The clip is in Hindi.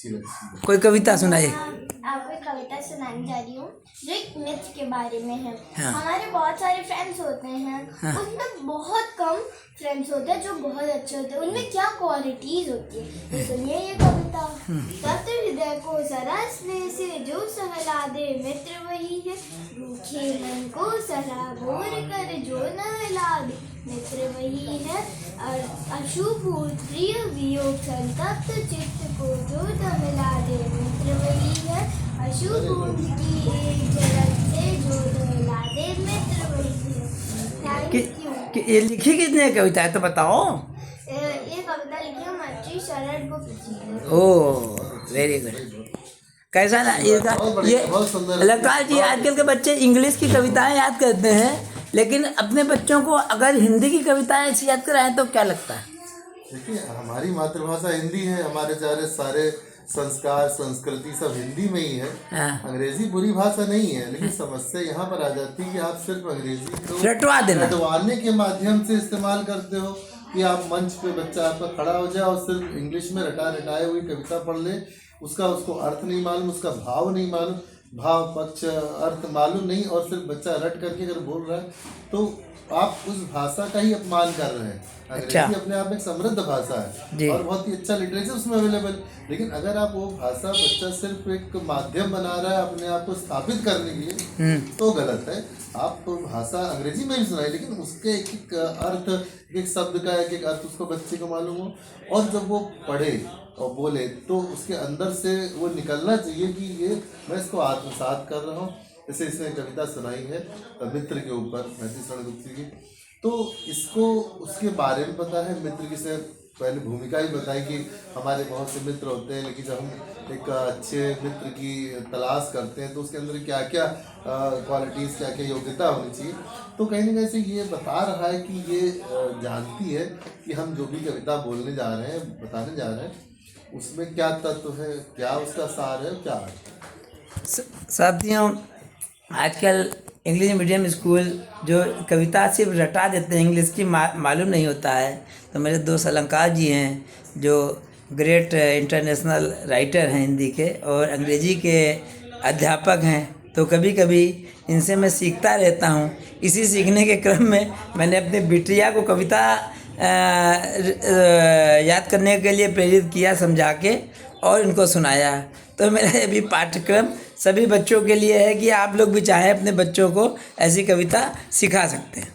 कोई कविता सुनाइए। आपको एक कविता सुनाने जा रही हूँ जो एक मित्र के बारे में है। हाँ। हमारे बहुत सारे फ्रेंड्स होते हैं। हाँ। उसमें बहुत कम फ्रेंड्स होते हैं जो बहुत अच्छे होते हैं। उनमें क्या क्वालिटीज होती है, तो सुनिए ये कविता। तप्त हृदय को सरस स्नेह से जो सहला दे मित्र वही है। रूखे मन को सराबोर कर जो नहला दे मित्र वही है। अशुभ प्रिय वियोग संतप्त चित्त को जो दहला दे मित्र वही है। अशुभ की एक झलक से जो दहला दे मित्र वही है। Thank you. ये लिखी कितने कविता है तो बताओ। ये कविता लिखी है मंत्री शरद गुप्त जी ने। Oh very good. कैसा ना ये अलंकार जी, आजकल के बच्चे इंग्लिश की कविताएं याद करते हैं, लेकिन अपने बच्चों को अगर हिंदी की कविताएं ऐसी याद कराएं तो क्या लगता है? देखिए, हमारी मातृभाषा हिंदी है, हमारे सारे संस्कार संस्कृति सब हिंदी में ही है। हाँ। अंग्रेजी बुरी भाषा नहीं है, लेकिन समस्या यहाँ पर आ जाती है कि आप सिर्फ अंग्रेजी को रटवाने के माध्यम से इस्तेमाल करते हो कि आप मंच पे बच्चा आपका खड़ा हो जाए और सिर्फ इंग्लिश में रटाए हुई कविता पढ़ ले। उसको अर्थ नहीं मालूम, उसका भाव नहीं मालूम, भाव पक्ष अर्थ मालूम नहीं, और सिर्फ बच्चा रट करके अगर बोल रहा है तो आप उस भाषा का ही अपमान कर रहे हैं। अंग्रेजी अपने आप में एक समृद्ध भाषा है और बहुत ही अच्छा लिटरेचर उसमें अवेलेबल। लेकिन अगर आप वो भाषा बच्चा सिर्फ एक माध्यम बना रहा है अपने आप को स्थापित करने के लिए, तो गलत है। आप भाषा अंग्रेजी में भी सुनाए, लेकिन उसके एक एक अर्थ, एक शब्द का एक एक अर्थ उसको बच्चे को मालूम हो, और जब वो पढ़े और बोले तो उसके अंदर से वो निकलना चाहिए कि ये मैं इसको आत्मसात कर रहा हूँ। जैसे इसने कविता सुनाई है मित्र के ऊपर, मंत्री शरद गुप्त जी की, तो इसको उसके बारे में पता है। मित्र की से पहले भूमिका ही बताई कि हमारे बहुत से मित्र होते हैं, लेकिन जब हम एक अच्छे मित्र की तलाश करते हैं तो उसके अंदर क्या क्या क्वालिटीज़, क्या क्या योग्यता होनी चाहिए। तो कहीं ना कहीं से ये बता रहा है कि ये जानती है कि हम जो भी कविता बोलने जा रहे हैं, बताने जा रहे हैं, उसमें क्या तत्व है, क्या उसका सार है, क्या साथियों, आजकल इंग्लिश मीडियम स्कूल जो कविता सिर्फ रटा देते हैं, इंग्लिश की मालूम नहीं होता है। तो मेरे दोस्त अलंकार जी हैं जो ग्रेट इंटरनेशनल राइटर हैं हिंदी के, और अंग्रेजी के अध्यापक हैं, तो कभी कभी इनसे मैं सीखता रहता हूँ। इसी सीखने के क्रम में मैंने अपने बिटिया को कविता याद करने के लिए प्रेरित किया, समझा के, और इनको सुनाया। तो मेरा अभी पाठ्यक्रम सभी बच्चों के लिए है कि आप लोग भी चाहें अपने बच्चों को ऐसी कविता सिखा सकते हैं।